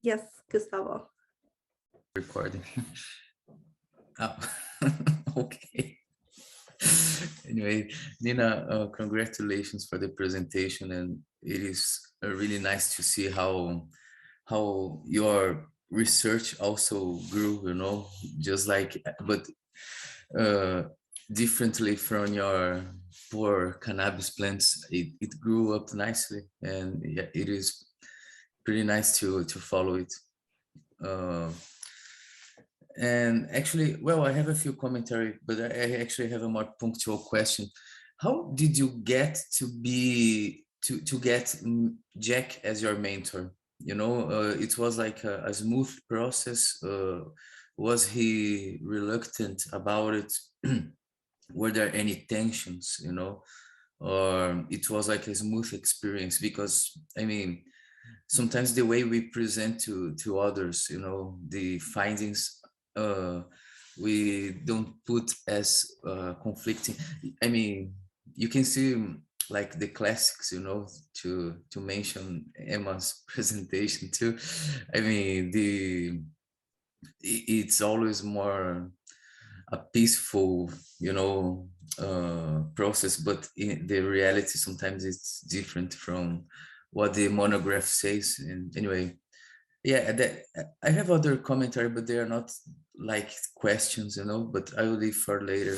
Yes, Gustavo. Recording. Oh, okay. Anyway, Nina, congratulations for the presentation, and it is really nice to see how your research also grew, just like, but uh, differently from your poor cannabis plants. It grew up nicely, and yeah, it is pretty nice to follow it. Uh, And actually, well, I have a few commentary, but I actually have a more punctual question. How did you get to get Jack as your mentor? It was like a smooth process. Was he reluctant about it? Were there any tensions, or it was like a smooth experience? Because I mean, sometimes the way we present to others, the findings, uh we don't put as conflicting. I mean, you can see, like the classics, to mention Emma's presentation too. I mean, it's always more a peaceful, process, but in the reality sometimes it's different from what the monograph says. And anyway, yeah, I have other commentary, but they are not like questions, but I will leave for later.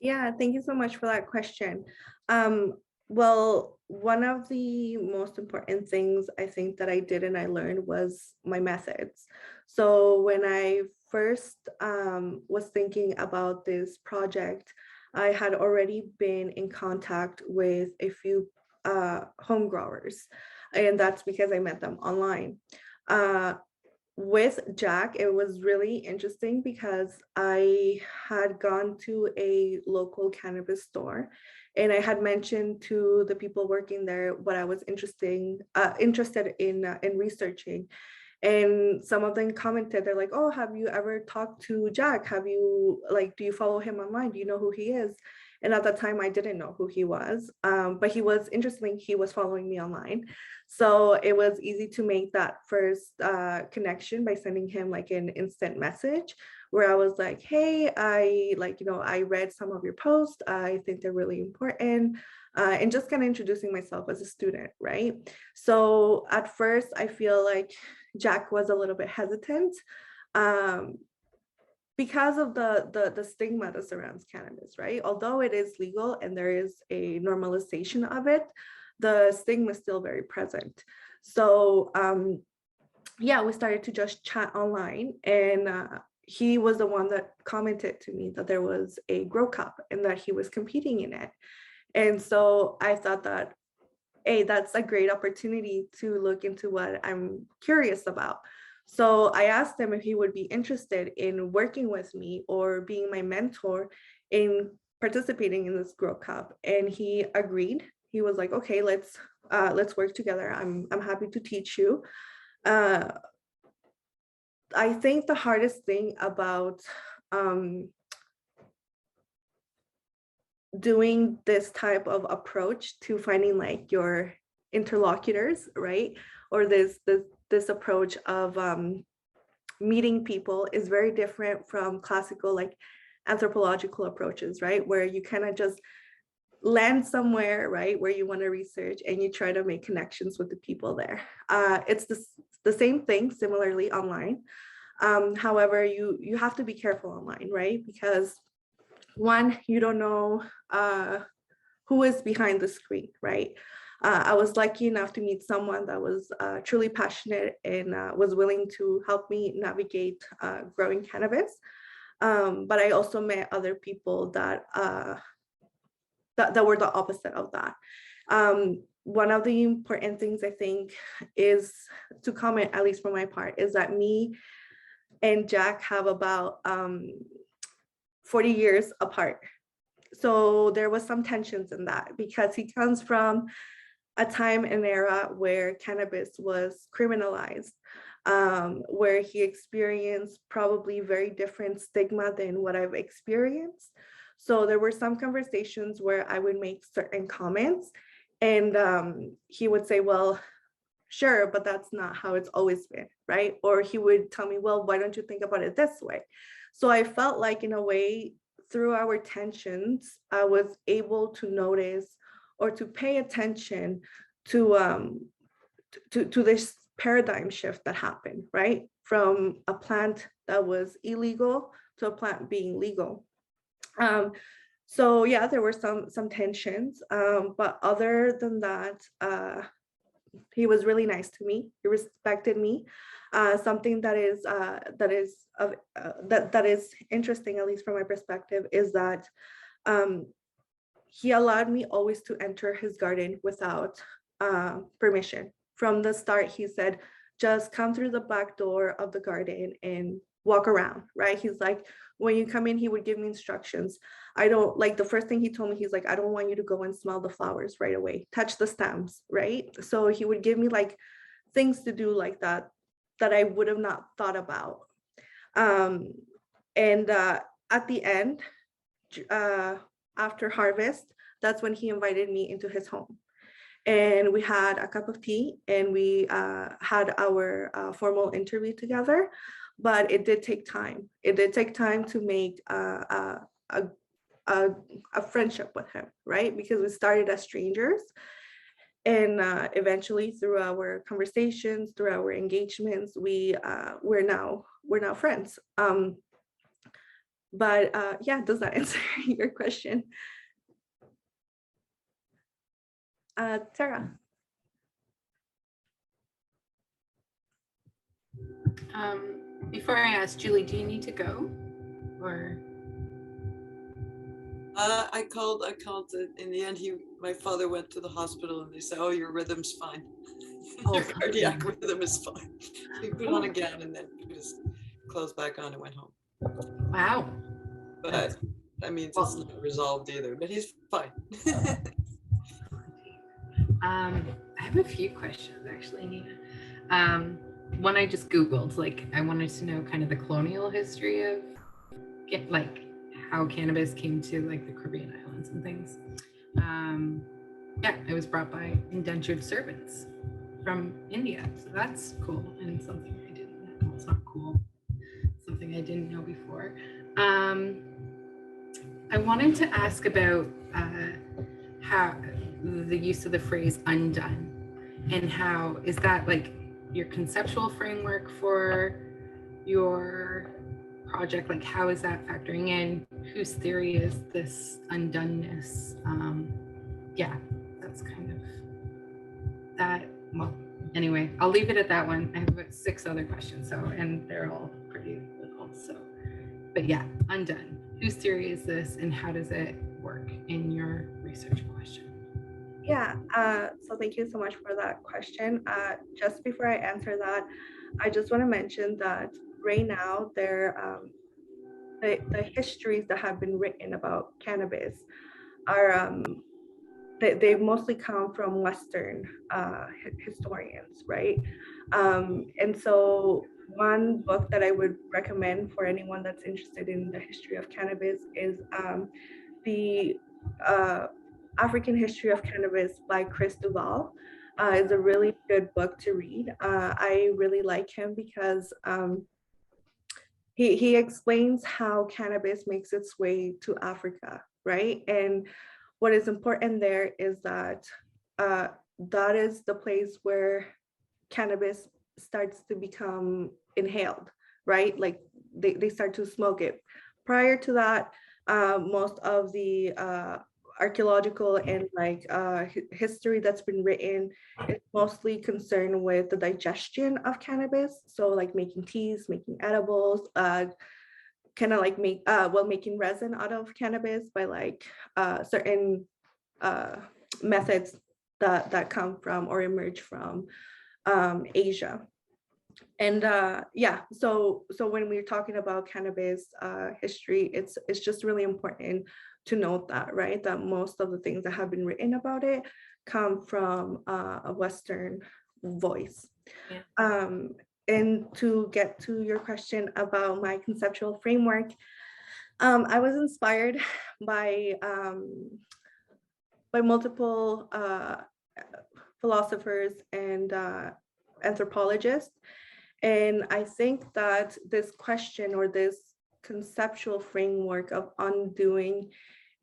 Yeah, thank you so much for that question. Um, well, one of the most important things I think that I did and I learned was my methods. So when I first was thinking about this project, I had already been in contact with a few home growers, and that's because I met them online. Uh, with Jack, it was really interesting because I had gone to a local cannabis store and I had mentioned to the people working there what I was interested in researching. And some of them commented, they're like, oh, have you ever talked to Jack? Do you follow him online? Do you know who he is? And at that time, I didn't know who he was, but he was interesting. He was following me online. So it was easy to make that first connection by sending him like an instant message where I was like, hey, I read some of your posts. I think they're really important. And just kind of introducing myself as a student, right? So at first, I feel like Jack was a little bit hesitant um, because of the stigma that surrounds cannabis, right? Although it is legal and there is a normalization of it, the stigma is still very present. So yeah, we started to just chat online, and he was the one that commented to me that there was a Grow Cup and that he was competing in it. And so I thought that, hey, that's a great opportunity to look into what I'm curious about. So I asked him if he would be interested in working with me or being my mentor in participating in this Grow Cup, and he agreed. He was like, okay, let's work together. I'm happy to teach you. Uh, I think the hardest thing about doing this type of approach to finding like your interlocutors, right? Or this approach of meeting people is very different from classical like anthropological approaches, right? Where you kind of just land somewhere, right, where you want to research and you try to make connections with the people there. It's the same thing similarly online. However, you have to be careful online, right? Because one, you don't know who is behind the screen, right? I was lucky enough to meet someone that was truly passionate and was willing to help me navigate growing cannabis. But I also met other people that were the opposite of that. One of the important things I think is to comment, at least for my part, is that me and Jack have about 40 years apart. So there was some tensions in that because he comes from a time and era where cannabis was criminalized, where he experienced probably very different stigma than what I've experienced. So there were some conversations where I would make certain comments and he would say, well, sure, but that's not how it's always been, right? Or he would tell me, well, why don't you think about it this way? So I felt like, in a way, through our tensions, I was able to notice or to pay attention to this paradigm shift that happened, right? From a plant that was illegal to a plant being legal. So yeah, there were some tensions, but other than that, he was really nice to me. He respected me. Something that is that is interesting, at least from my perspective, is that um, he allowed me always to enter his garden without permission. From the start, he said, just come through the back door of the garden and walk around, right? He's like, when you come in, he would give me instructions. I don't like, the first thing he told me, he's like, I don't want you to go and smell the flowers right away. Touch the stems, right? So he would give me like things to do like that, that I would have not thought about. And at the end, after harvest, that's when he invited me into his home. And we had a cup of tea and we had our formal interview together. But it did take time. It did take time to make a friendship with him, right? Because we started as strangers. And eventually, through our conversations, through our engagements, we're now friends. But yeah, does that answer your question? Sarah. Before I ask, Julie, do you need to go? Or I called in the end. My father went to the hospital and they said, oh, your rhythm's fine. Your cardiac rhythm is fine. So he put on a gown and then put his clothes back on and went home. wow. But that means it's not resolved either, but he's fine. I have a few questions actually, Nina. One I just Googled, like I wanted to know kind of the colonial history of like how cannabis came to like the Caribbean islands and things. Yeah, it was brought by indentured servants from India. So that's cool and something I didn't know. Well, it's not cool, something I didn't know before. I wanted to ask about how the use of the phrase undone, and how is that like your conceptual framework for your project? Like how is that factoring in? Whose theory is this undoneness? Yeah, that's kind of that. Well, anyway, I'll leave it at that one. I have about 6 other questions, so, and they're all pretty little, so, but yeah, undone. Whose theory is this and how does it work in your research question? Yeah, so thank you so much for that question. Just before I answer that, I just want to mention that right now the histories that have been written about cannabis are they mostly come from Western historians, right? And so one book that I would recommend for anyone that's interested in the history of cannabis is the African History of Cannabis by Chris Duval. It's a really good book to read. I really like him because he explains how cannabis makes its way to Africa, right? And what is important there is that that is the place where cannabis starts to become inhaled, right? Like they start to smoke it. Prior to that, most of the archaeological and like history that's been written is mostly concerned with the digestion of cannabis. So like making teas, making edibles, kind of like making resin out of cannabis by like certain methods that come from or emerge from Asia. And yeah, so when we're talking about cannabis history, it's just really important to note that, right? That most of the things that have been written about it come from a Western voice. Yeah. And to get to your question about my conceptual framework, I was inspired by multiple philosophers and anthropologists. And I think that this question or this conceptual framework of undoing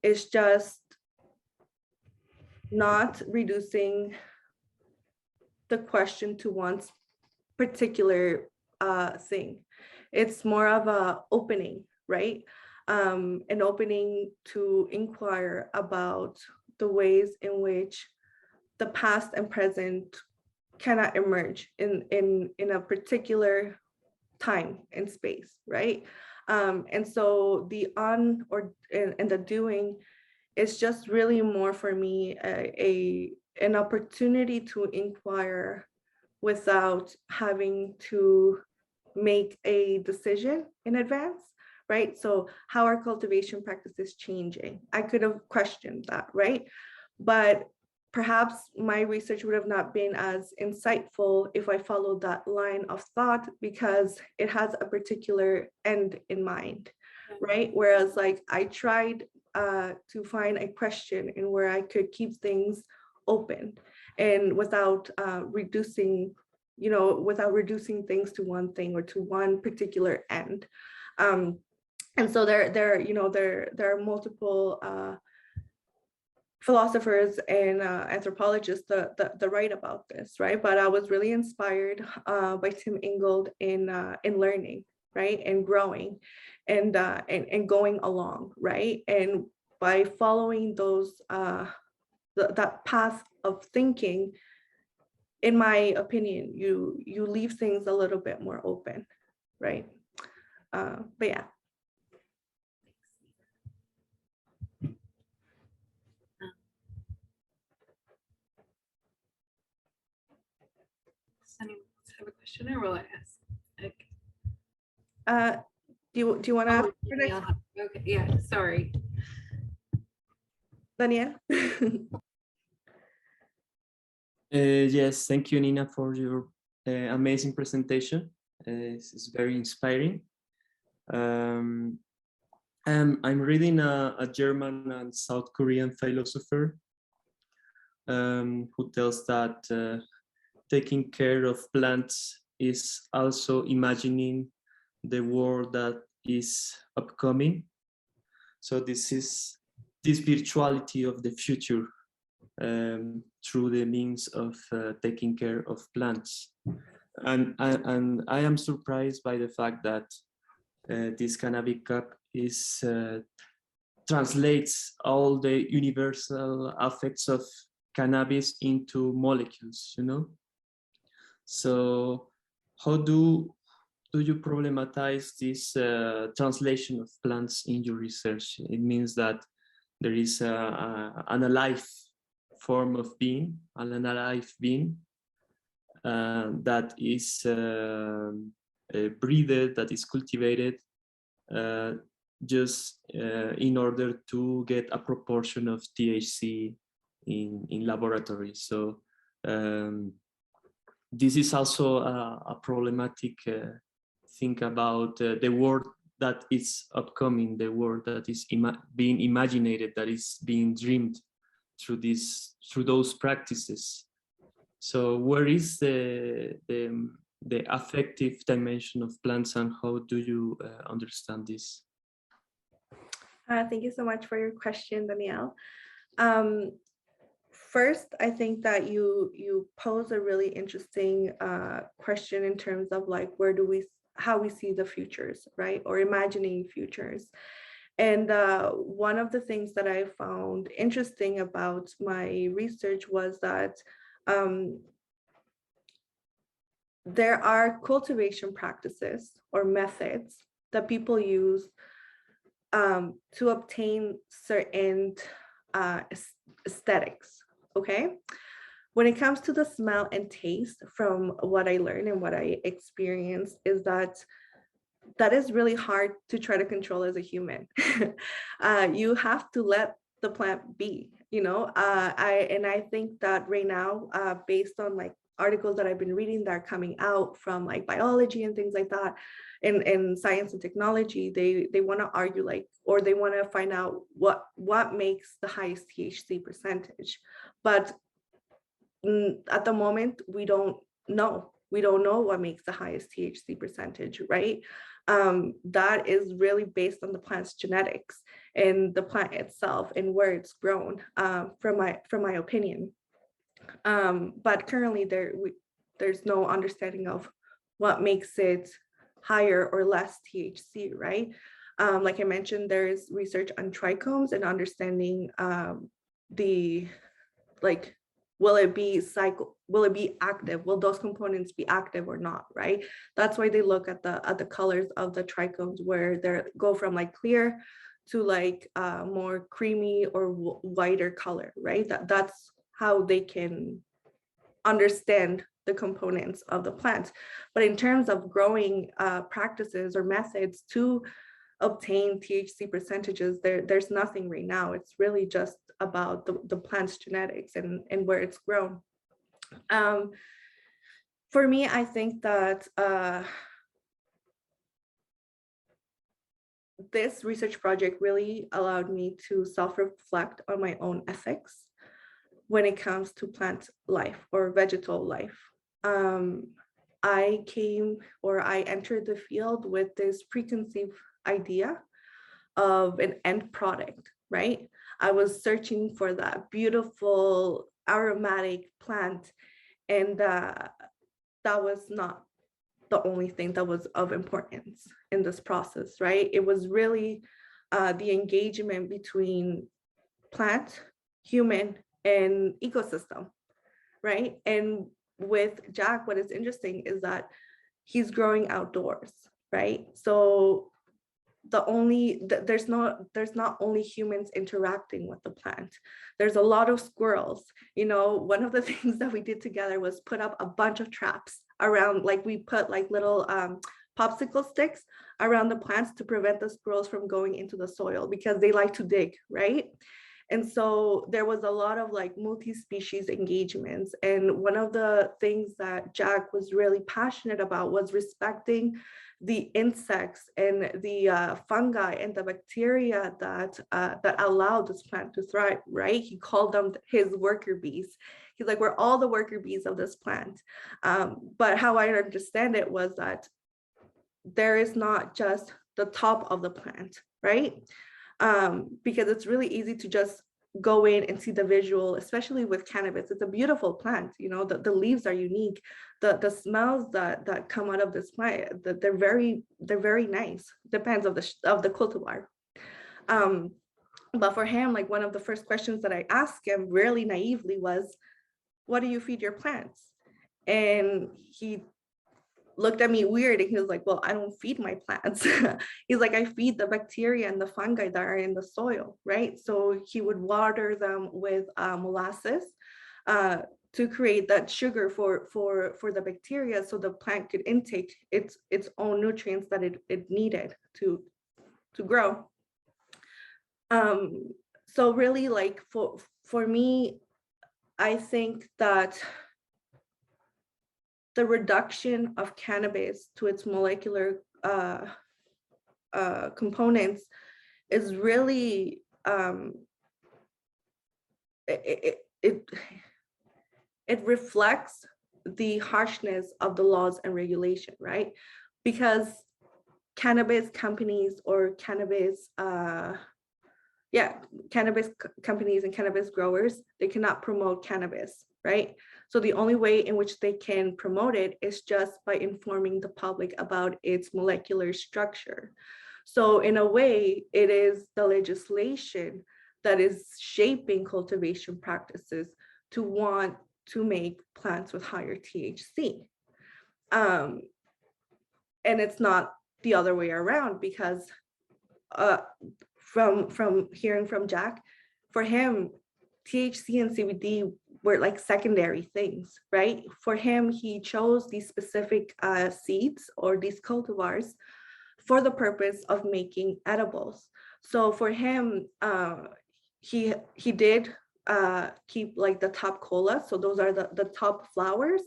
is just not reducing the question to one particular thing. It's more of a opening, right? An opening to inquire about the ways in which the past and present cannot emerge in a particular time and space, right? And so the on or and the doing is just really more for me an opportunity to inquire without having to make a decision in advance, right? So how are cultivation practices changing? I could have questioned that, right? But perhaps my research would have not been as insightful if I followed that line of thought because it has a particular end in mind, right? Whereas like I tried to find a question in where I could keep things open and without reducing, without reducing things to one thing or to one particular end. And so there are multiple philosophers and anthropologists that write about this, right? But I was really inspired by Tim Ingold in learning, right, and growing, and going along, right, and by following those that path of thinking, in my opinion, you leave things a little bit more open, right? But yeah. Does anyone else have a question, or will I ask? Do you want to ask for next? Okay, yeah, sorry. Daniel? Yes, thank you, Nina, for your amazing presentation. This is very inspiring. I'm reading a German and South Korean philosopher who tells that taking care of plants is also imagining the world that is upcoming. So this is this virtuality of the future through the means of taking care of plants. And I am surprised by the fact that this Cannabis Act is translates all the universal effects of cannabis into molecules, So how do you problematize this translation of plants in your research? It means that there is an alive form of being, an alive being that is breeded, that is cultivated just in order to get a proportion of THC in laboratories. So this is also a problematic thing about the world that is upcoming, the world that is being imaginated, that is being dreamed through those practices. So where is the affective dimension of plants, and how do you understand this? Thank you so much for your question, Danielle. First, I think that you pose a really interesting question in terms of like how we see the futures, right? Or imagining futures. And one of the things that I found interesting about my research was that there are cultivation practices or methods that people use to obtain certain aesthetics, okay? When it comes to the smell and taste, from what I learned and what I experienced, is that is really hard to try to control as a human. You have to let the plant be, I think that right now, based on like articles that I've been reading that are coming out from like biology and things like that, in science and technology, they want to argue or they want to find out what makes the highest THC percentage. But at the moment, we don't know. We don't know what makes the highest THC percentage, right? That is really based on the plant's genetics and the plant itself and where it's grown, from my opinion. But currently there's no understanding of what makes it higher or less THC, right? Like I mentioned, there is research on trichomes and understanding the, like, will it be active? Will those components be active or not, right? That's why they look at the colors of the trichomes, where they go from like clear to like more creamy or whiter color, right? That's how they can understand the components of the plant. But in terms of growing practices or methods to obtain THC percentages, there's nothing right now. It's really just about the plant's genetics and where it's grown. For me, I think that this research project really allowed me to self-reflect on my own ethics when it comes to plant life or vegetal life. I entered the field with this preconceived idea of an end product, right? I was searching for that beautiful aromatic plant, and that was not the only thing that was of importance in this process, right? It was really the engagement between plant, human, and ecosystem, right? And with Jack, what is interesting is that he's growing outdoors, right? So there's not only humans interacting with the plant. There's a lot of squirrels. You know, one of the things that we did together was put up a bunch of traps around, like we put like little popsicle sticks around the plants to prevent the squirrels from going into the soil, because they like to dig, right? And so there was a lot of like multi-species engagements. And one of the things that Jack was really passionate about was respecting the insects and the fungi and the bacteria that allow this plant to thrive, right? He called them his worker bees. He's like, we're all the worker bees of this plant. But how I understand it was that there is not just the top of the plant, right? Because it's really easy to just go in and see the visual, especially with cannabis. It's a beautiful plant, you know, the leaves are unique. The smells that come out of this plant, they're very nice. Depends of the cultivar. But for him, like one of the first questions that I asked him really naively was, what do you feed your plants? And he looked at me weird and he was like, well, I don't feed my plants. He's like, I feed the bacteria and the fungi that are in the soil, right? So he would water them with molasses to create that sugar for the bacteria, so the plant could intake its own nutrients that it needed to grow. So really, like for me, I think that the reduction of cannabis to its molecular components is really it reflects the harshness of the laws and regulation, right? Because cannabis companies or cannabis companies and cannabis growers, they cannot promote cannabis, right? So the only way in which they can promote it is just by informing the public about its molecular structure. So in a way, it is the legislation that is shaping cultivation practices to want to make plants with higher THC. And it's not the other way around, because from hearing from Jack, for him, THC and CBD were like secondary things, right? For him, he chose these specific seeds or these cultivars for the purpose of making edibles. So for him, he did keep like the top cola. So those are the top flowers.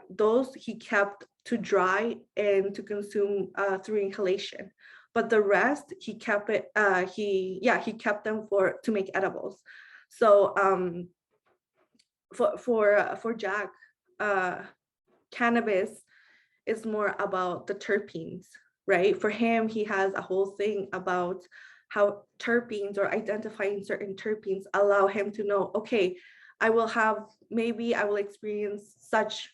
Those he kept to dry and to consume through inhalation. But the rest he kept it. He kept them to make edibles. So for Jack, cannabis is more about the terpenes, right? For him, he has a whole thing about how terpenes or identifying certain terpenes allow him to know, okay, maybe I will experience such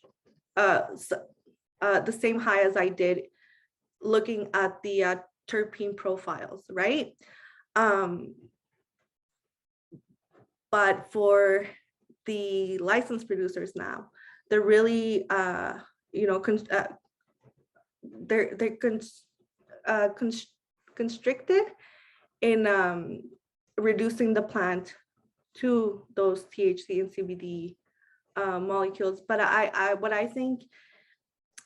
the same high as I did looking at the terpene profiles, right? But for the licensed producers now, they're really, constricted in reducing the plant to those THC and CBD molecules. But what I think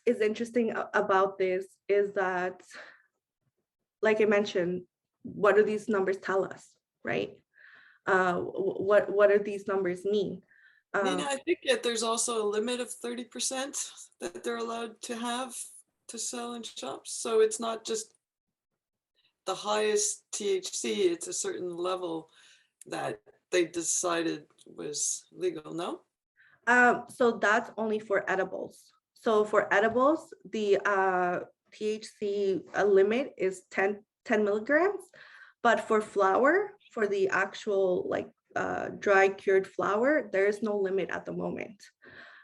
is interesting about this is that, like I mentioned, what do these numbers tell us, right? What do these numbers mean? Nina, I think that there's also a limit of 30% that they're allowed to have to sell in shops. So it's not just the highest THC, it's a certain level that they decided was legal, no? So that's only for edibles. So for edibles, the THC limit is 10 milligrams, but for flower, for the actual like dry cured flower, there is no limit at the moment.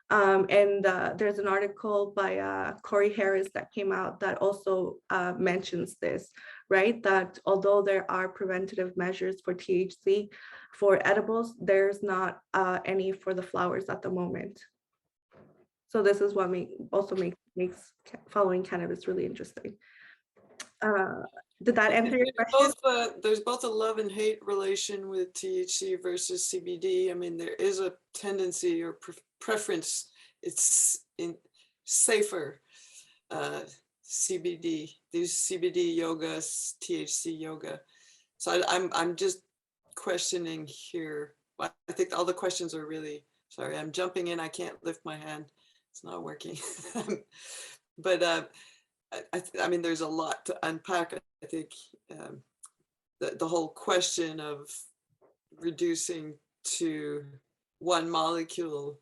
And there's an article by Corey Harris that came out that also mentions this, right? That although there are preventative measures for THC for edibles, there's not any for the flowers at the moment. So this is what makes following cannabis really interesting. Did that answer your question? There's both a love and hate relation with THC versus CBD. I mean, there is a tendency or preference. It's in safer CBD. These CBD yoga, THC yoga. So I'm just questioning here. I think all the questions are really, sorry, I'm jumping in. I can't lift my hand. It's not working. But I mean, there's a lot to unpack. I think the whole question of reducing to one molecule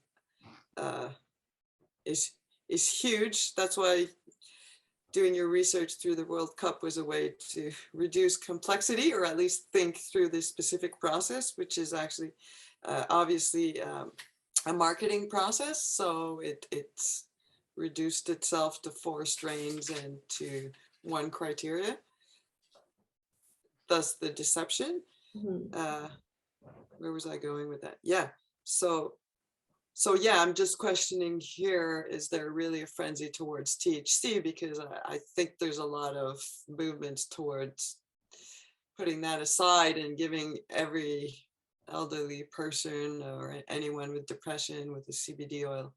is huge. That's why doing your research through the World Cup was a way to reduce complexity, or at least think through this specific process, which is actually obviously a marketing process. So it's reduced itself to 4 strains and to 1 criteria. Thus the deception. Mm-hmm. Where was I going with that? Yeah. So yeah, I'm just questioning here, is there really a frenzy towards THC? Because I think there's a lot of movements towards putting that aside and giving every elderly person or anyone with depression with the CBD oil.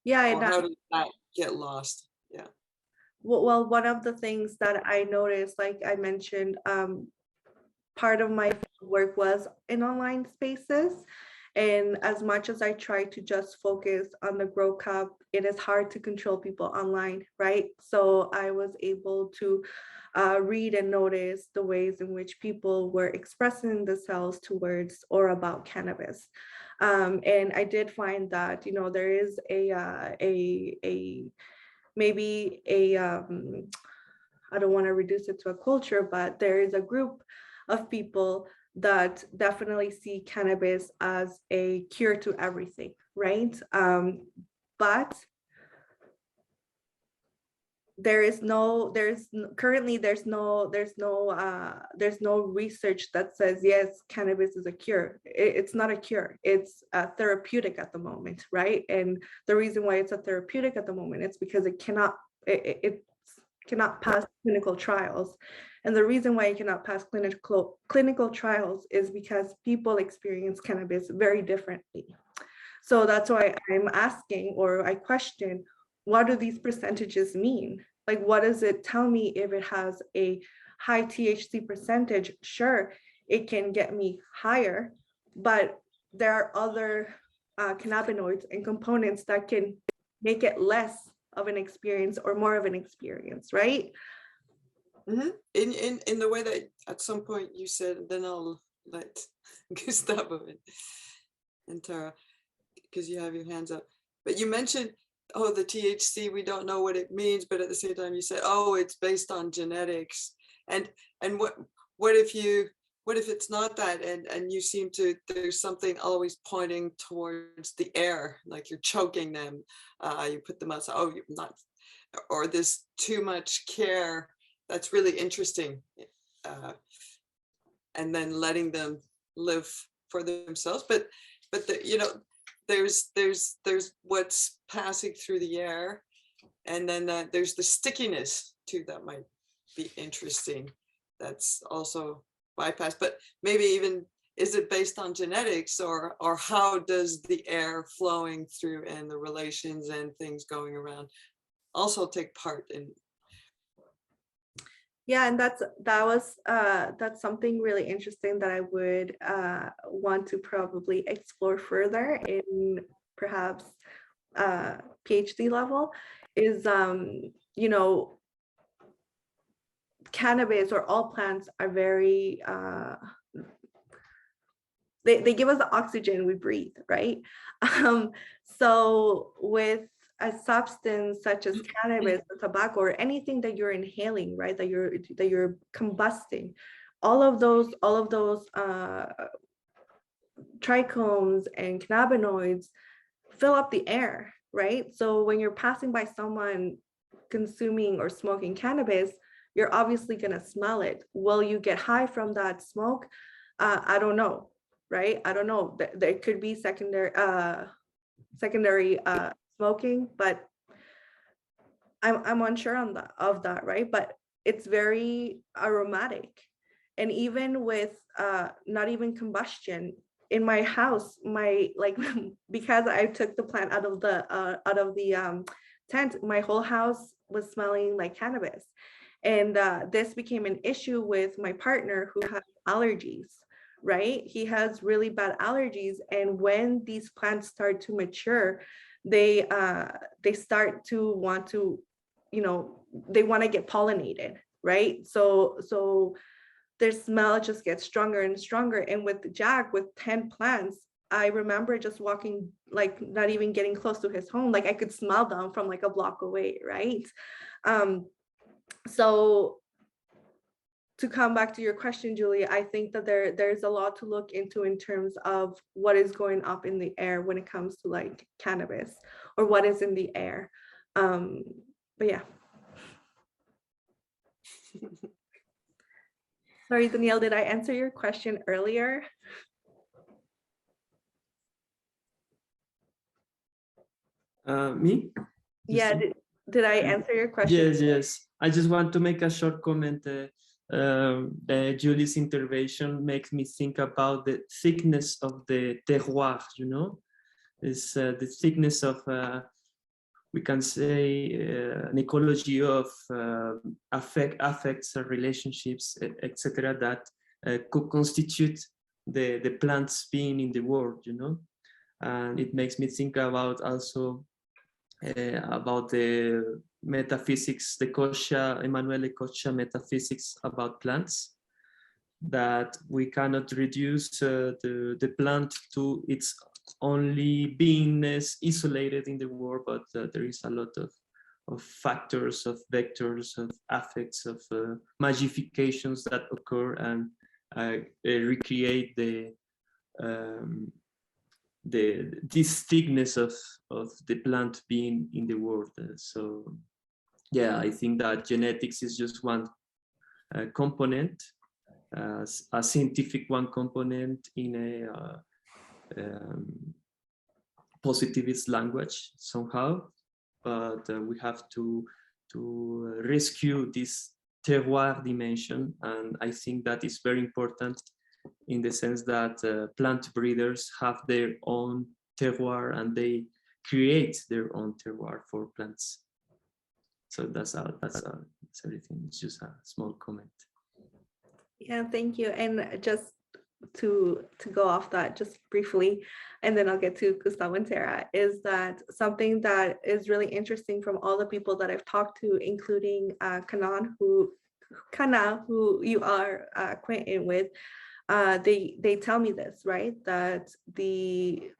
Yeah, or how does that get lost? Yeah. Well, one of the things that I noticed, like I mentioned, part of my work was in online spaces. And as much as I try to just focus on the Grow Cup, it is hard to control people online, right? So I was able to read and notice the ways in which people were expressing themselves towards or about cannabis. And I did find that, you know, there is maybe a I don't want to reduce it to a culture, but there is a group of people that definitely see cannabis as a cure to everything, right? But there's no research that says yes, cannabis is a cure. It's not a cure, it's a therapeutic at the moment, right? And the reason why it's a therapeutic at the moment is because it cannot pass clinical trials. And the reason why it cannot pass clinical trials is because people experience cannabis very differently. So that's why I'm asking, or I question, what do these percentages mean? Like, what does it tell me if it has a high THC percentage? Sure, it can get me higher, but there are other cannabinoids and components that can make it less of an experience or more of an experience, right? Mm-hmm. In the way that at some point you said, then I'll let Gustavo in. and Tara, because you have your hands up. But you mentioned, oh, the THC, we don't know what it means, but at the same time you said, oh, it's based on genetics. And what if it's not that, and you seem to, there's something always pointing towards the air, like you're choking them, you put them outside, oh, you're not, or this too much care. That's really interesting. And then letting them live for themselves. But there's what's passing through the air, and then there's the stickiness too that might be interesting. That's also bypassed. But maybe even, is it based on genetics, or how does the air flowing through and the relations and things going around also take part in? Yeah, and that's something really interesting that I would want to probably explore further in perhaps PhD level, is cannabis or all plants are very they give us the oxygen we breathe, right? So with a substance such as cannabis or tobacco or anything that you're inhaling, right, that you're combusting, all of those trichomes and cannabinoids fill up the air, right? So when you're passing by someone consuming or smoking cannabis, you're obviously going to smell it. Will you get high from that smoke? I don't know, right? I don't know. There could be secondary smoking, but I'm unsure of that, right? But it's very aromatic. And even with not even combustion, in my house, because I took the plant out of the tent, my whole house was smelling like cannabis. And this became an issue with my partner who has allergies, right? He has really bad allergies. And when these plants start to mature, they start to want to, they want to get pollinated, right? So their smell just gets stronger and stronger. And with Jack, with 10 plants, I remember just walking, like not even getting close to his home. Like I could smell them from like a block away, right? So to come back to your question, Julie, I think that there's a lot to look into in terms of what is going up in the air when it comes to like cannabis, or what is in the air. But yeah. Sorry, Danielle, did I answer your question earlier? Me? Yeah, did I answer your question? Yes. I just want to make a short comment. Julie's intervention makes me think about the thickness of the terroir, It's the thickness of, we can say, an ecology of affects, relationships, etc., that could constitute the plants being in the world, And it makes me think about also about the metaphysics, the Emanuele Coccia metaphysics about plants, that we cannot reduce the plant to its only beingness isolated in the world, but there is a lot of factors, of vectors, of affects, of magifications that occur and recreate this thickness of the plant being in the world. So yeah, I think that genetics is just one component, a scientific one component in a positivist language somehow, but we have to rescue this terroir dimension, and I think that is very important in the sense that plant breeders have their own terroir and they create their own terroir for plants. So that's everything. It's just a small comment. Yeah, thank you. And just to go off that just briefly, and then I'll get to Gustavo and Tara, is that something that is really interesting from all the people that I've talked to, including Kana, who you are acquainted with, they tell me this, right? That the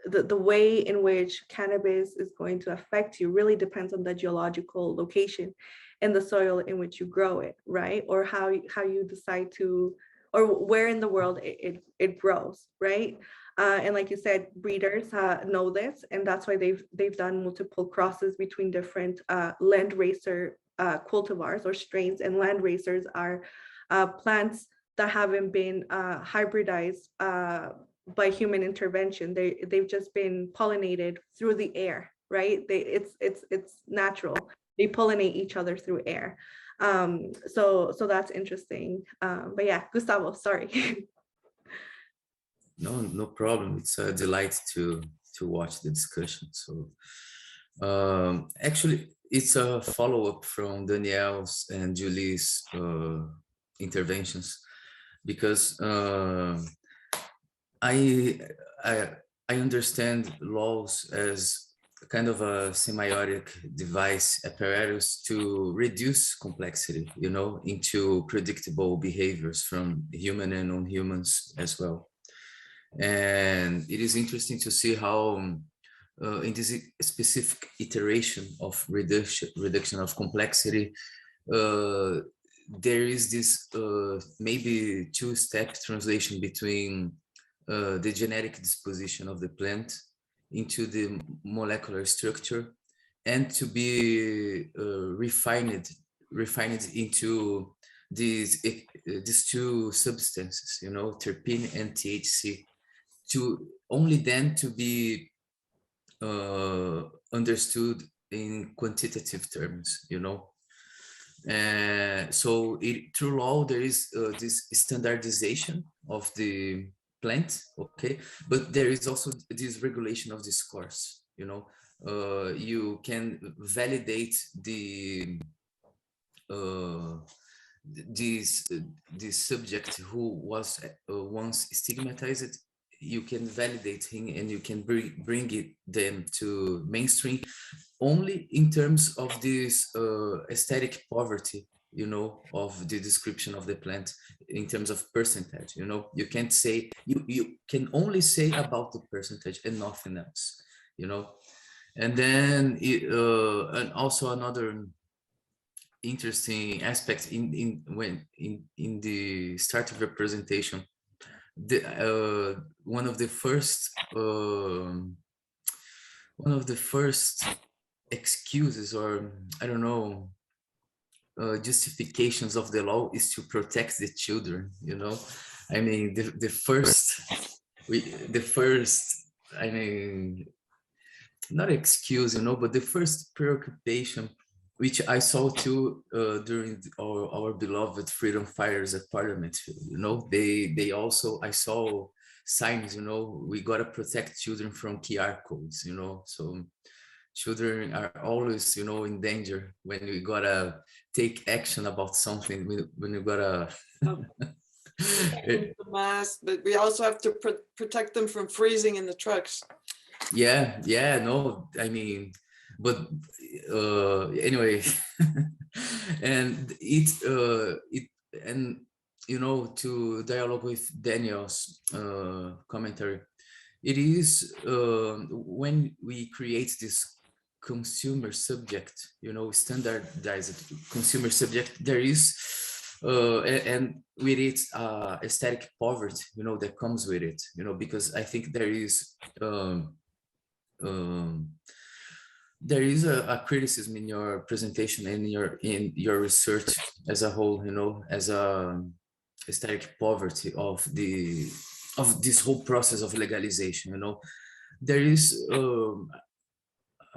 the way in which cannabis is going to affect you really depends on the geological location and the soil in which you grow it, right? Or how you decide to, or where in the world it grows, right? And like you said, breeders know this, and that's why they've done multiple crosses between different land racer cultivars or strains. And land racers are plants that haven't been hybridized by human intervention. They've just been pollinated through the air, right? It's natural. They pollinate each other through air. So that's interesting. But yeah, Gustavo, sorry. No problem. It's a delight to watch the discussion. So actually, it's a follow-up from Danielle's and Julie's interventions, because I, I I understand laws as kind of a semiotic device apparatus to reduce complexity, you know, into predictable behaviors from human and non-humans as well. And it is interesting to see how in this specific iteration of reduction of complexity, there is this maybe two-step translation between the genetic disposition of the plant into the molecular structure, and to be refined into these two substances, you know, terpene and THC, to only then to be understood in quantitative terms, you know. So through law, there is this standardization of the plant, okay, but there is also this regulation of discourse, you know. You can validate the this subject who was once stigmatized. You can validate him and you can bring them to mainstream only in terms of this aesthetic poverty, you know, of the description of the plant in terms of percentage. You know, you can't say, you can only say about the percentage and nothing else, you know. And then and also another interesting aspect in the start of representation, the one of the first excuses, or I don't know, justifications of the law is to protect the children, you know. I mean, the first I mean, not excuse, you know, but the first preoccupation, which I saw too during our beloved freedom fighters at Parliament, you know, they also, I saw signs, you know, we gotta protect children from QR codes, you know. So children are always, you know, in danger when we gotta take action about something, when you gotta The mask, but we also have to protect them from freezing in the trucks. yeah, no, I mean, but anyway. And it and you know, to dialogue with Daniel's commentary, it is when we create this consumer subject, you know, standardized consumer subject, there is and with it aesthetic poverty, you know, that comes with it, you know, because I think there is um, a criticism in your presentation and in your research as a whole, you know, as a aesthetic poverty of this whole process of legalization, you know. There is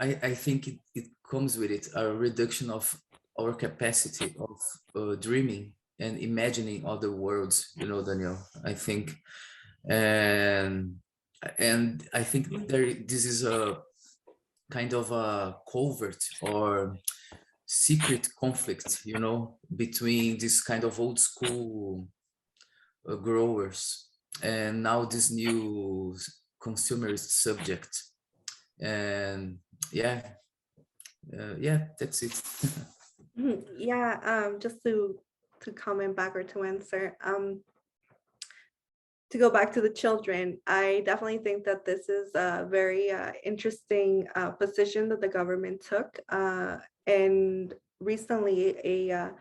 I think it comes with it a reduction of our capacity of dreaming and imagining other worlds, you know, Daniel, I think. And I think this is a kind of a covert or secret conflict, you know, between this kind of old school growers and now this new consumerist subject. And yeah, that's it. Yeah, just to comment back or to answer, to go back to the children, I definitely think that this is a very interesting position that the government took. And recently, a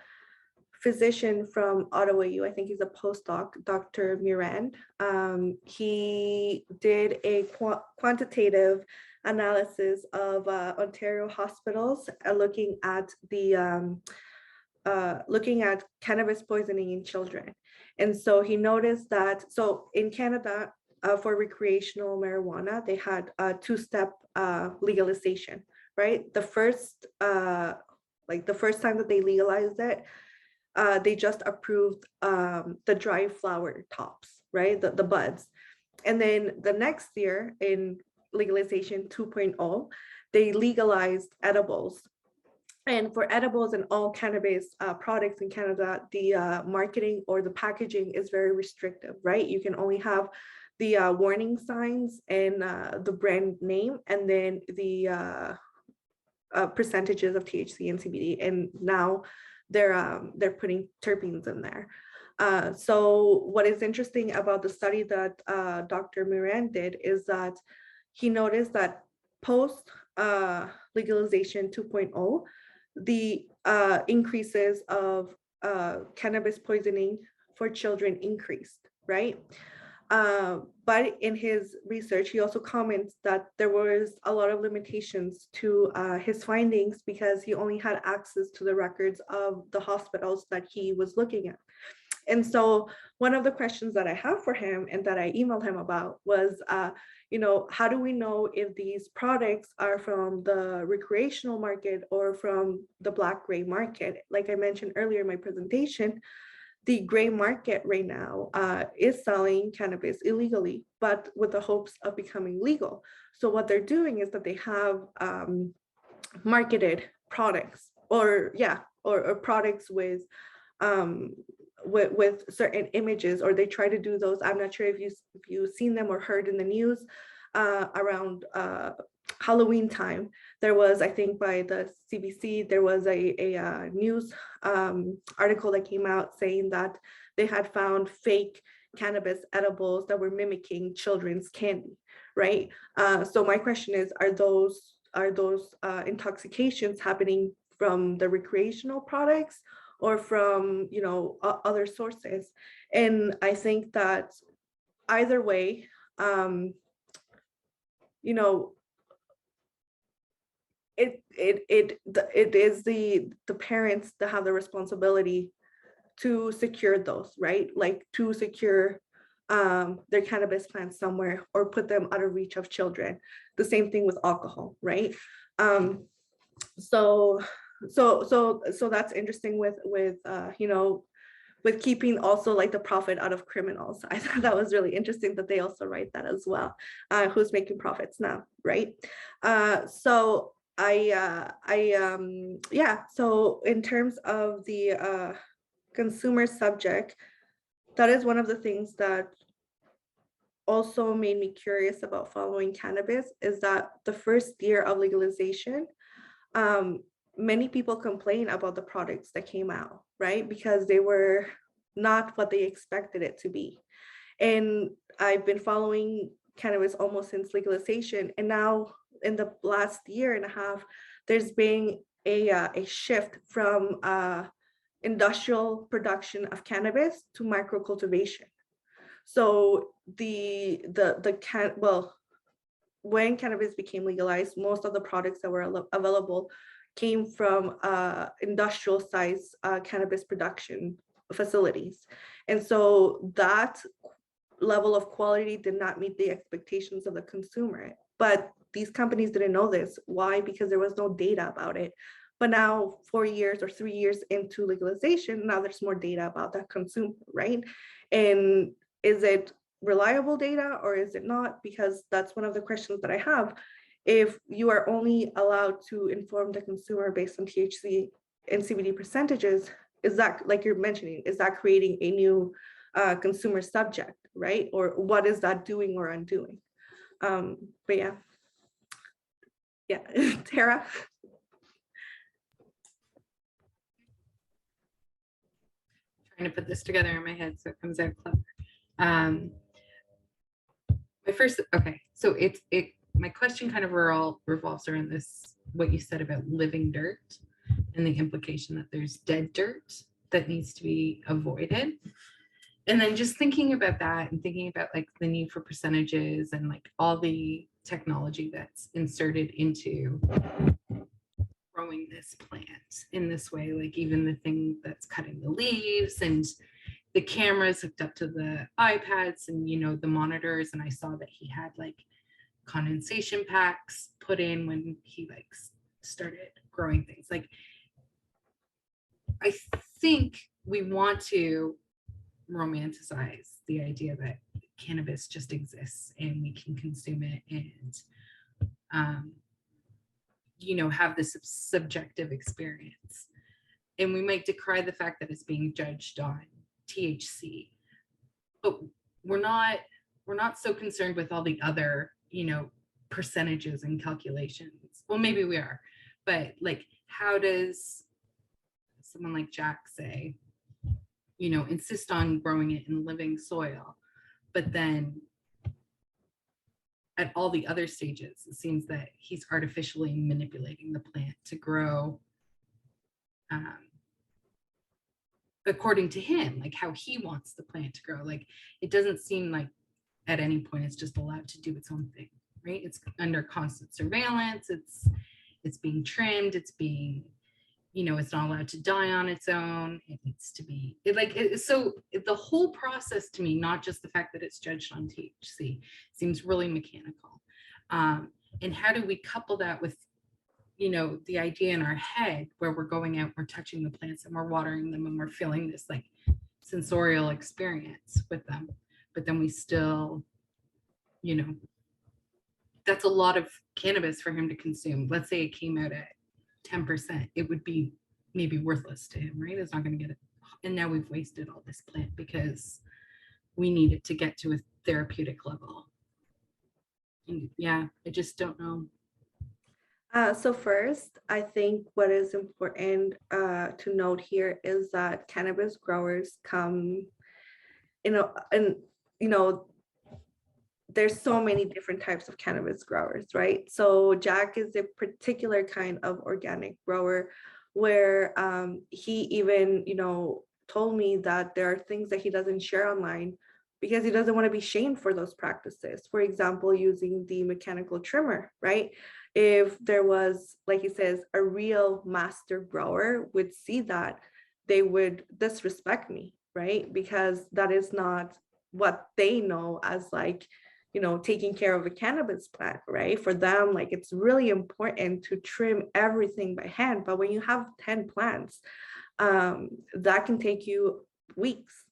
physician from Ottawa U, I think he's a postdoc, Dr. Mirand, he did a quantitative analysis of Ontario hospitals, looking at cannabis poisoning in children. And so he noticed that, so in Canada, for recreational marijuana, they had a two-step legalization, right? The first time that they legalized it, they just approved the dry flower tops, right? The buds. And then the next year in legalization 2.0, they legalized edibles. And for edibles and all cannabis products in Canada, the marketing or the packaging is very restrictive, right? You can only have the warning signs and the brand name, and then the percentages of THC and CBD. And now they're putting terpenes in there. So what is interesting about the study that Dr. Moran did is that he noticed that post legalization 2.0, the increases of cannabis poisoning for children increased, right? But in his research, he also comments that there was a lot of limitations to his findings because he only had access to the records of the hospitals that he was looking at. And so one of the questions that I have for him and that I emailed him about was, how do we know if these products are from the recreational market or from the black gray market? Like I mentioned earlier in my presentation, the gray market right now is selling cannabis illegally, but with the hopes of becoming legal. So what they're doing is that they have marketed products or products with certain images, or they try to do those. I'm not sure if you've seen them or heard in the news around Halloween time. There was, I think by the CBC, there was a news article that came out saying that they had found fake cannabis edibles that were mimicking children's candy, right? So my question is, are those intoxications happening from the recreational products or from other sources? And I think that either way, it is the parents that have the responsibility to secure those, right? Like to secure their cannabis plants somewhere or put them out of reach of children. The same thing with alcohol, right? So that's interesting with keeping also like the profit out of criminals. I thought that was really interesting that they also write that as well. Who's making profits now, right? So in terms of the consumer subject, that is one of the things that also made me curious about following cannabis, is that the first year of legalization, many people complain about the products that came out, right? Because they were not what they expected it to be. And I've been following cannabis almost since legalization. And now in the last year and a half, there's been a shift from industrial production of cannabis to micro cultivation. So when cannabis became legalized, most of the products that were available came from industrial size cannabis production facilities. And so that level of quality did not meet the expectations of the consumer. But these companies didn't know this. Why? Because there was no data about it. But now 4 years or 3 years into legalization, now there's more data about that consumer, right? And is it reliable data or is it not? Because that's one of the questions that I have. If you are only allowed to inform the consumer based on THC and CBD percentages, is that, like you're mentioning, is that creating a new consumer subject, right? Or what is that doing or undoing? But yeah, Tara. Trying to put this together in my head so it comes out clever. So my question kind of revolves around this, what you said about living dirt and the implication that there's dead dirt that needs to be avoided. And then just thinking about that and thinking about like the need for percentages and like all the technology that's inserted into growing this plant in this way, like even the thing that's cutting the leaves and the cameras hooked up to the iPads and, you know, the monitors. And I saw that he had like condensation packs put in when he like started growing things. Like, I think we want to romanticize the idea that cannabis just exists and we can consume it and, you know, have this subjective experience. And we might decry the fact that it's being judged on THC, but we're not so concerned with all the other, you know, percentages and calculations. Well, maybe we are, but like, how does someone like Jack say, you know, insist on growing it in living soil, but then at all the other stages, it seems that he's artificially manipulating the plant to grow according to him, like how he wants the plant to grow. Like, it doesn't seem like at any point it's just allowed to do its own thing, right? It's under constant surveillance. It's being trimmed. It's being, you know, it's not allowed to die on its own. It needs to be so the whole process to me, not just the fact that it's judged on THC, seems really mechanical. And how do we couple that with, you know, the idea in our head where we're going out, we're touching the plants and we're watering them and we're feeling this like sensorial experience with them, but then we still, you know, that's a lot of cannabis for him to consume. Let's say it came out at 10%, it would be maybe worthless to him, right? It's not going to get it. And now we've wasted all this plant because we need it to get to a therapeutic level. And yeah, I just don't know. So first, I think what is important to note here is that cannabis growers come, there's so many different types of cannabis growers, right? So Jack is a particular kind of organic grower where he even, told me that there are things that he doesn't share online because he doesn't want to be shamed for those practices. For example, using the mechanical trimmer, right? If there was, like he says, a real master grower would see that, they would disrespect me, right? Because that is not what they know as like, taking care of a cannabis plant, right? For them, like, it's really important to trim everything by hand. But when you have 10 plants, that can take you weeks.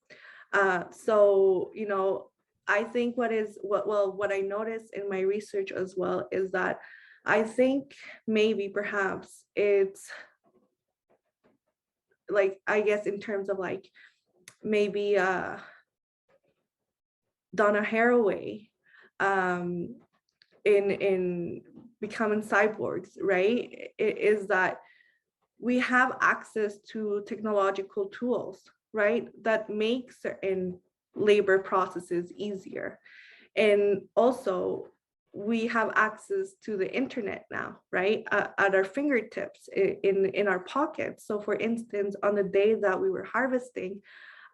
So, I think what I noticed in my research as well is that I think maybe perhaps it's like, I guess in terms of like maybe Donna Haraway in becoming cyborgs, right? It is that we have access to technological tools, right, that make certain labor processes easier. And also we have access to the internet now, right, at our fingertips, in our pockets. So for instance, on the day that we were harvesting,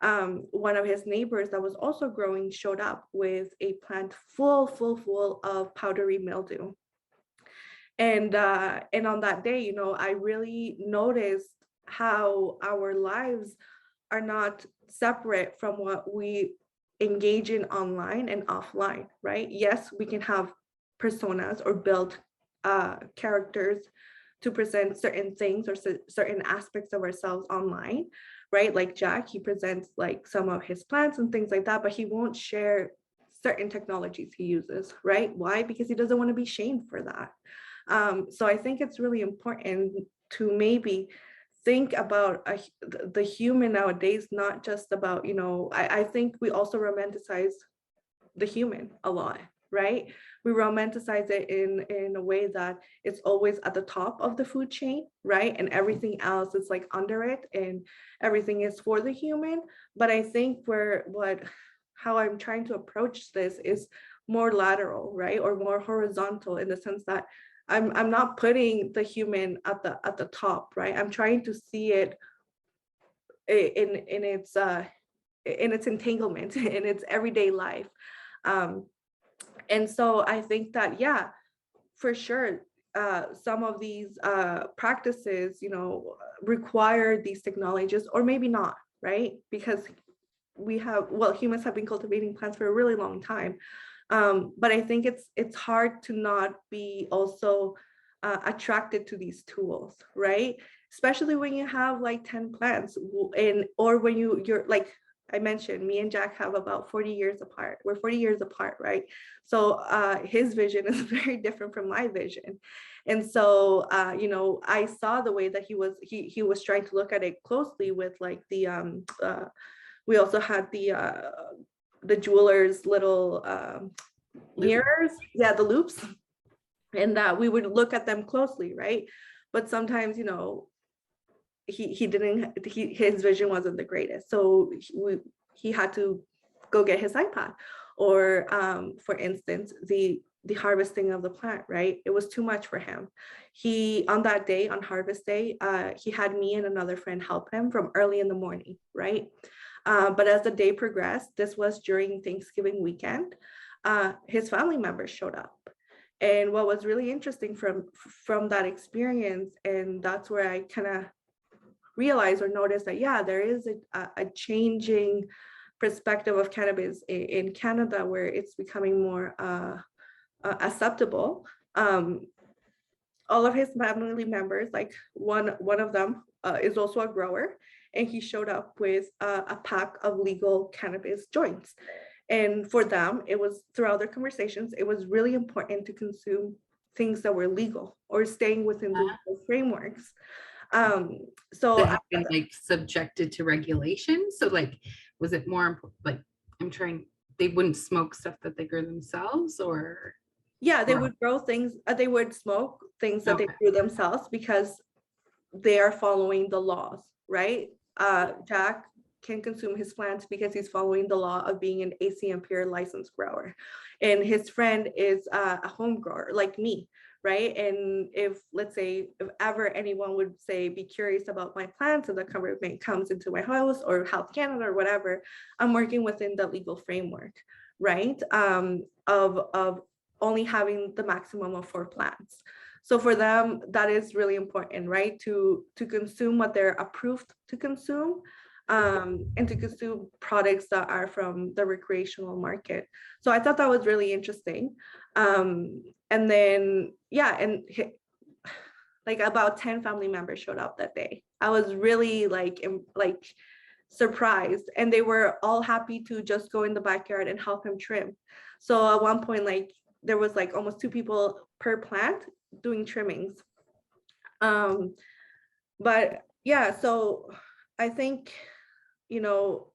one of his neighbors that was also growing showed up with a plant full of powdery mildew. And on that day, I really noticed how our lives are not separate from what we engage in online and offline, right? Yes, we can have personas or build characters to present certain things or certain aspects of ourselves online, right? Like Jack, he presents like some of his plants and things like that, but he won't share certain technologies he uses, right? Why? Because he doesn't want to be shamed for that. So I think it's really important to maybe think about the human nowadays, not just about, I think we also romanticize the human a lot, right? We romanticize it in a way that it's always at the top of the food chain, right? And everything else is like under it, and everything is for the human. But I think how I'm trying to approach this is more lateral, right? Or more horizontal, in the sense that I'm not putting the human at the top, right? I'm trying to see it in its entanglement in its everyday life. And so I think that, yeah, for sure, some of these practices, you know, require these technologies, or maybe not, right? Because humans have been cultivating plants for a really long time. But I think it's hard to not be also attracted to these tools, right? Especially when you have like 10 plants, or when you're like, I mentioned, me and Jack have about 40 years apart. We're 40 years apart, right? So his vision is very different from my vision. And so, you know, I saw the way that he was trying to look at it closely with like we also had the jeweler's little mirrors, yeah, the loops, and that we would look at them closely, right? But sometimes, you know, his vision wasn't the greatest, so he had to go get his iPad, or for instance, the harvesting of the plant, right? It was too much for him. He, on that day, on harvest day, he had me and another friend help him from early in the morning, right? But as the day progressed, this was during Thanksgiving weekend, his family members showed up. And what was really interesting from that experience, and that's where I kind of realized or noticed that, yeah, there is a changing perspective of cannabis in Canada, where it's becoming more acceptable. All of his family members, like one of them is also a grower, and he showed up with a pack of legal cannabis joints. And for them, it was, throughout their conversations, it was really important to consume things that were legal or staying within the legal frameworks. So that have been like subjected to regulation. So like, was it more like, they wouldn't smoke stuff that they grew themselves, or? Yeah, they would grow things, they would smoke things that they Okay. grew themselves because they are following the laws, right? Jack can consume his plants because he's following the law of being an ACMPR licensed grower. And his friend is a home grower like me, right? And if, let's say, if ever anyone would say, be curious about my plants, and the government comes into my house, or Health Canada or whatever, I'm working within the legal framework, right? Of only having the maximum of 4 plants. So for them, that is really important, right? To consume what they're approved to consume, and to consume products that are from the recreational market. So I thought that was really interesting. And then, yeah, and like about 10 family members showed up that day. I was really like surprised, and they were all happy to just go in the backyard and help him trim. So at one point, like, there was like almost 2 people per plant doing trimmings. But yeah, so I think, you know,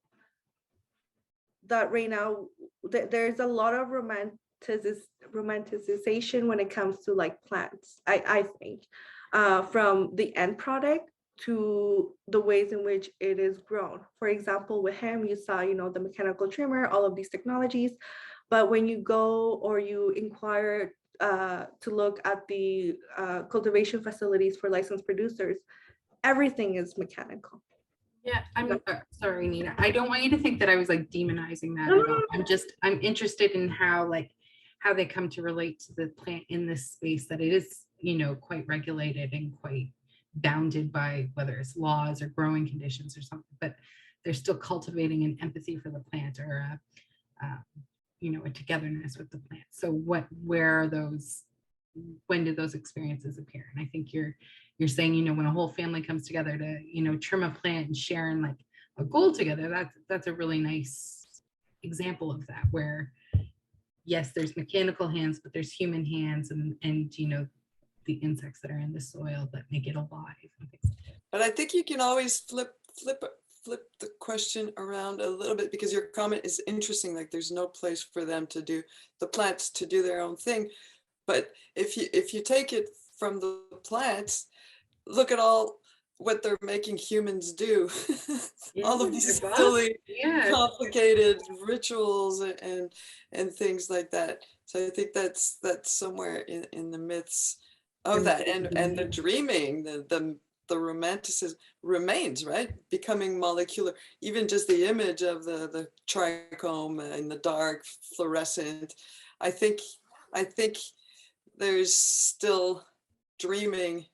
that right now there's a lot of romanticization when it comes to like plants, I think, from the end product to the ways in which it is grown. For example, with him, you saw, you know, the mechanical trimmer, all of these technologies. But when you go or you inquire to look at the cultivation facilities for licensed producers, everything is mechanical. Yeah, I'm sorry, Nina. I don't want you to think that I was like demonizing that at all. I'm interested in how they come to relate to the plant in this space, that it is, you know, quite regulated and quite bounded by whether it's laws or growing conditions or something, but they're still cultivating an empathy for the plant, or you know, a togetherness with the plant. So where are those, when did those experiences appear? And I think you're saying, you know, when a whole family comes together to, you know, trim a plant and share in like a goal together, that's a really nice example of that, where yes, there's mechanical hands, but there's human hands, and you know, the insects that are in the soil that make it alive. But I think you can always flip the question around a little bit, because your comment is interesting. Like, there's no place for them to do, the plants to do their own thing. But if you take it from the plants, look at all what they're making humans do. All of these they're both- silly, yeah. complicated rituals and things like that. So I think that's somewhere in the myths of that, and the dreaming, the romanticism remains, right? Becoming molecular, even just the image of the trichome in the dark, fluorescent. I think there's still dreaming,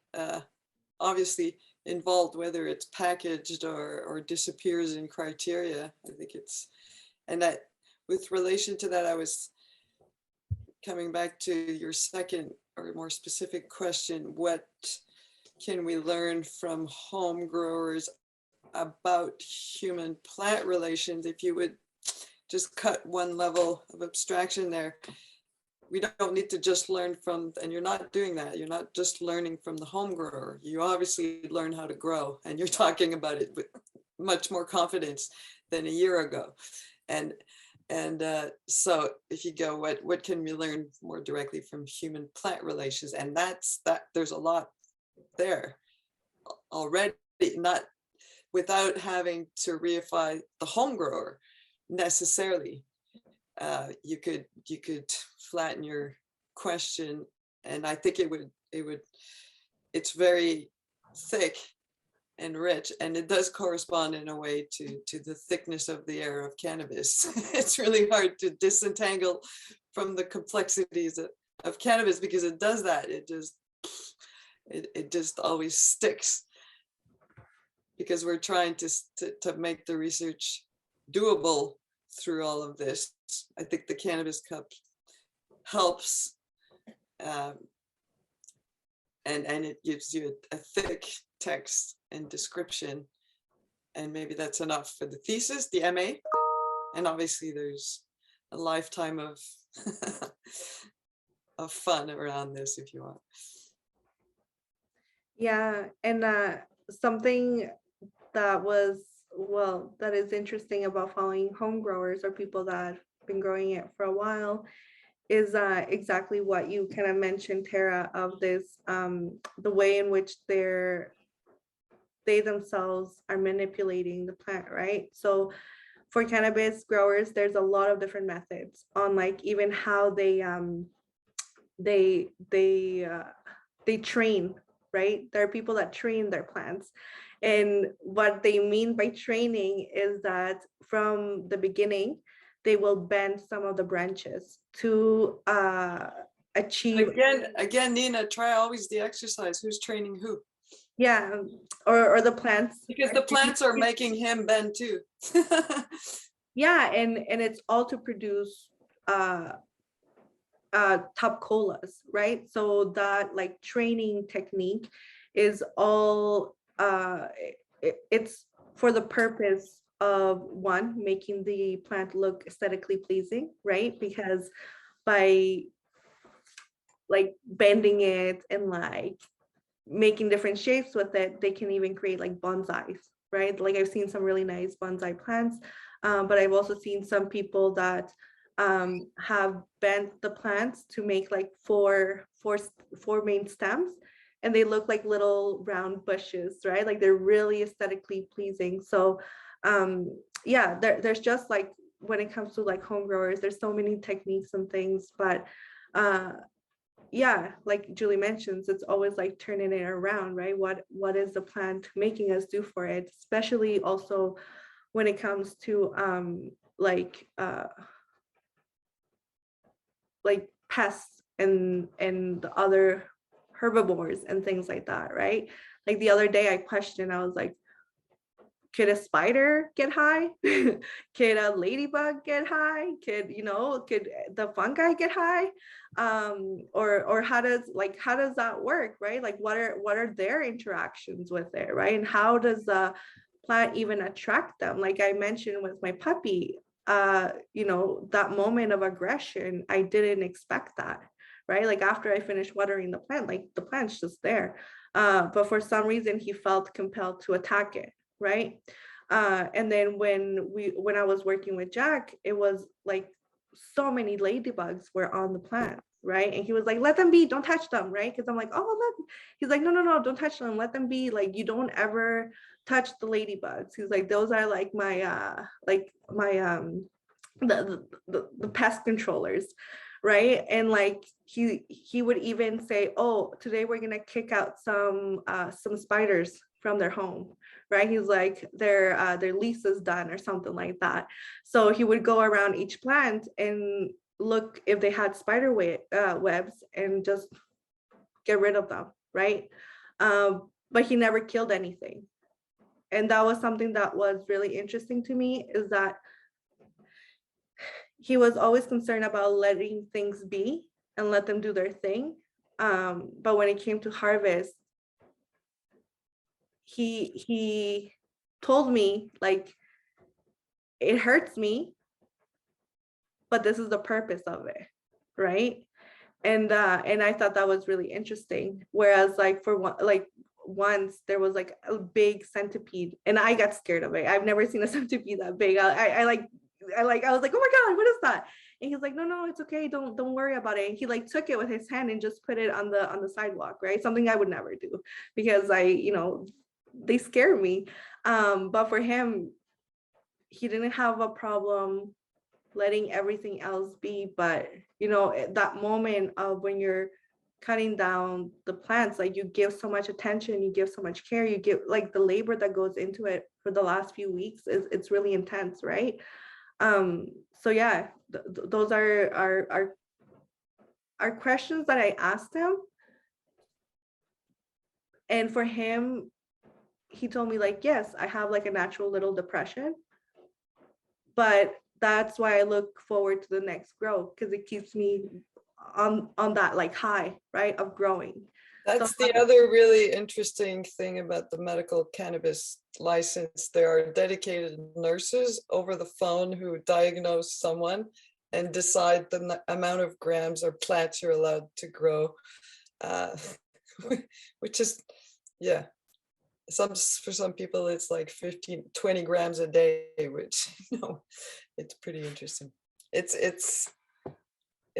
obviously involved, whether it's packaged or disappears in criteria. I think it's, and that with relation to that, I was coming back to your second or more specific question, what can we learn from home growers about human plant relations? If you would just cut one level of abstraction there, we don't need to just learn from, and you're not doing that. You're not just learning from the home grower. You obviously learn how to grow, and you're talking about it with much more confidence than a year ago. And so if you go, what can we learn more directly from human plant relations? And that's that. There's a lot there already, not without having to reify the home grower necessarily. You could flatten your question, and I think it's very thick and rich, and it does correspond in a way to the thickness of the air of cannabis. It's really hard to disentangle from the complexities of cannabis, because it does that. It just always sticks, because we're trying to make the research doable through all of this. I think the Cannabis Cup helps, and it gives you a thick text and description, and maybe that's enough for the thesis, the MA, and obviously there's a lifetime of of fun around this if you want. Yeah, and something that is interesting about following home growers or people that have been growing it for a while is exactly what you kind of mentioned, Tara, of this, the way in which they themselves are manipulating the plant, right? So for cannabis growers, there's a lot of different methods on like even how they train, right? There are people that train their plants. And what they mean by training is that from the beginning, they will bend some of the branches to achieve. Again, Nina, try always the exercise. Who's training who? Yeah, or the plants. Because the plants are making him bend too. Yeah, and it's all to produce top colas, right? So that like training technique is all it's for the purpose of one, making the plant look aesthetically pleasing, right? Because by like bending it and like making different shapes with it, they can even create like bonsais, right? Like I've seen some really nice bonsai plants, but I've also seen some people that have bent the plants to make like four main stems, and they look like little round bushes, right? Like they're really aesthetically pleasing. So yeah, there's just like, when it comes to like home growers, there's so many techniques and things, but yeah, like Julie mentions, it's always like turning it around, right? What is the plant making us do for it? Especially also when it comes to like pests and the other herbivores and things like that, right? Like the other day I questioned, I was like, could a spider get high? Could a ladybug get high? Could the fungi get high? Or how does that work, right? Like what are their interactions with it, right? And how does the plant even attract them? Like I mentioned with my puppy, that moment of aggression, I didn't expect that, right? Like after I finished watering the plant, like the plant's just there. But for some reason he felt compelled to attack it, right? And then when I was working with Jack, it was like so many ladybugs were on the plants, right? And he was like, let them be, don't touch them, right? Because I'm like, oh, let. He's like, no, no, no, don't touch them, let them be. Like, you don't ever touch the ladybugs. He's like, those are like my the pest controllers, right? And like he would even say, oh, today we're gonna kick out some spiders from their home, right? He's like, their lease is done or something like that. So he would go around each plant and look if they had spider webs and just get rid of them, right? But he never killed anything. And that was something that was really interesting to me, is that he was always concerned about letting things be and let them do their thing. But when it came to harvest, he told me, like, it hurts me, but this is the purpose of it, right? And I thought that was really interesting. Whereas like for one, like once there was like a big centipede and I got scared of it. I've never seen a centipede that big. I was like, oh my God, what is that? And he's like, no, no, it's okay. Don't worry about it. And he like took it with his hand and just put it on the sidewalk, right? Something I would never do because they scare me. But for him, he didn't have a problem letting everything else be. But that moment of when you're cutting down the plants, like you give so much attention, you give so much care, you give like the labor that goes into it for the last few weeks it's really intense, right? So yeah, those are questions that I asked him. And for him, he told me like, yes, I have like a natural little depression, but that's why I look forward to the next growth, because it keeps me on that like high, right, of growing. That's the other really interesting thing about the medical cannabis license. There are dedicated nurses over the phone who diagnose someone and decide the amount of grams or plants you're allowed to grow, which is, yeah, for some people it's like 15-20 grams a day, which it's pretty interesting. It's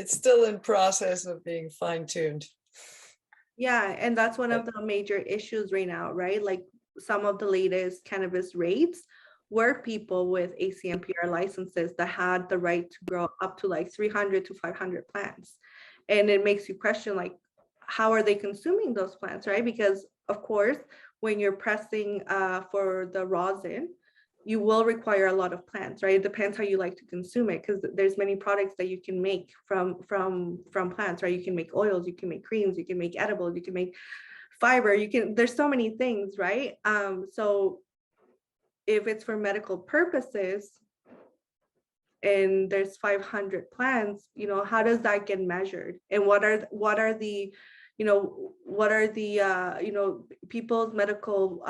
still in process of being fine-tuned. Yeah, and that's one of the major issues right now, right? Like some of the latest cannabis raids were people with ACMPR licenses that had the right to grow up to like 300 to 500 plants. And it makes you question, like, how are they consuming those plants, right? Because of course, when you're pressing for the rosin, you will require a lot of plants, right? It depends how you like to consume it, because there's many products that you can make from plants, right? You can make oils, you can make creams, you can make edibles, you can make fiber, there's so many things, right? So if it's for medical purposes and there's 500 plants, how does that get measured? And what are the people's medical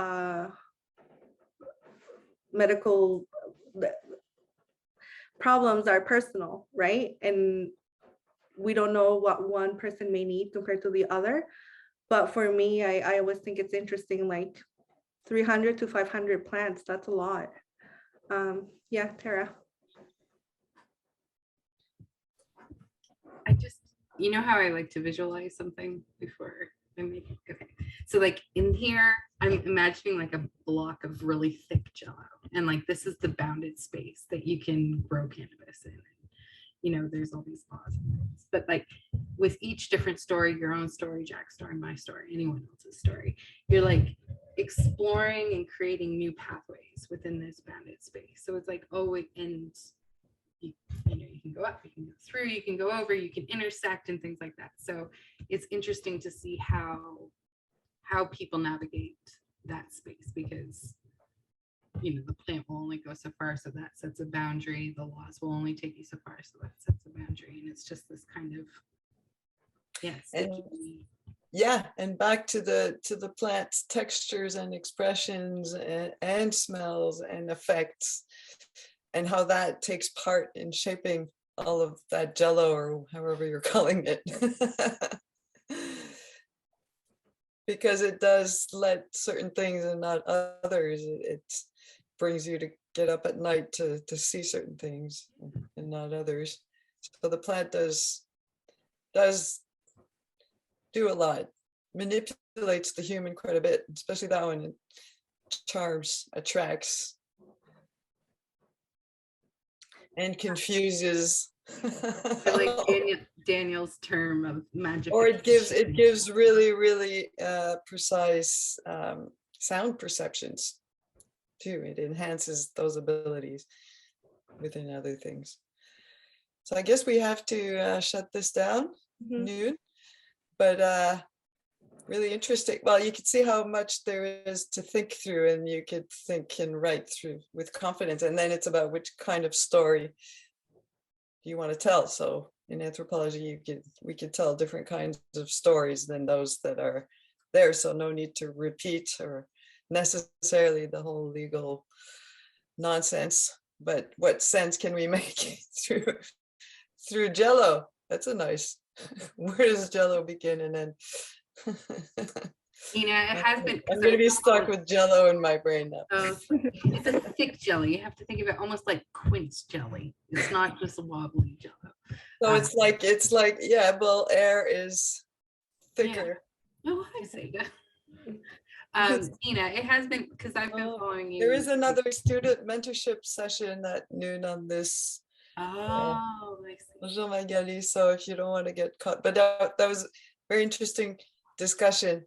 problems are personal, right? And we don't know what one person may need compared to the other. But for me, I always think it's interesting, like 300 to 500 plants, that's a lot. Yeah, Tara. I just, how I like to visualize something before I make it? Okay. So like in here, I'm imagining like a block of really thick Jello. And like, this is the bounded space that you can grow cannabis in. There's all these laws and things. But like with each different story, your own story, Jack's story, my story, anyone else's story, you're like exploring and creating new pathways within this bounded space. So it's like, oh, it ends. You can go up, you can go through, you can go over, you can intersect and things like that. So it's interesting to see how people navigate that space, because the plant will only go so far, so that sets a boundary. The laws will only take you so far, so that sets a boundary. And it's just this kind of and back to the plant's textures and expressions and smells and effects, and how that takes part in shaping all of that Jello, or however you're calling it. Because it does let certain things and not others. It brings you to get up at night to see certain things and not others. So the plant does do a lot, manipulates the human quite a bit, especially that one. It charms, attracts, and confuses. I like Daniel's term of magic. Or it gives really precise sound perceptions too. It enhances those abilities within other things. So I guess we have to shut this down. Noon, but really interesting. Well, you can see how much there is to think through, and you could think and write through with confidence. And then it's about which kind of story you want to tell. So in anthropology, we could tell different kinds of stories than those that are there. So no need to repeat or necessarily the whole legal nonsense, but what sense can we make through Jello? That's a nice, where does Jello begin and end? You know, it has been. I'm going to be stuck with Jello in my brain now. It's a thick jelly. You have to think of it almost like quince jelly. It's not just a wobbly Jello. So it's like, yeah, well, air is thicker. Yeah. Oh, I see. Nina, it has been, because I've been following you. There is another student mentorship session at noon on this. Oh, I see. So if you don't want to get caught, but that was very interesting discussion.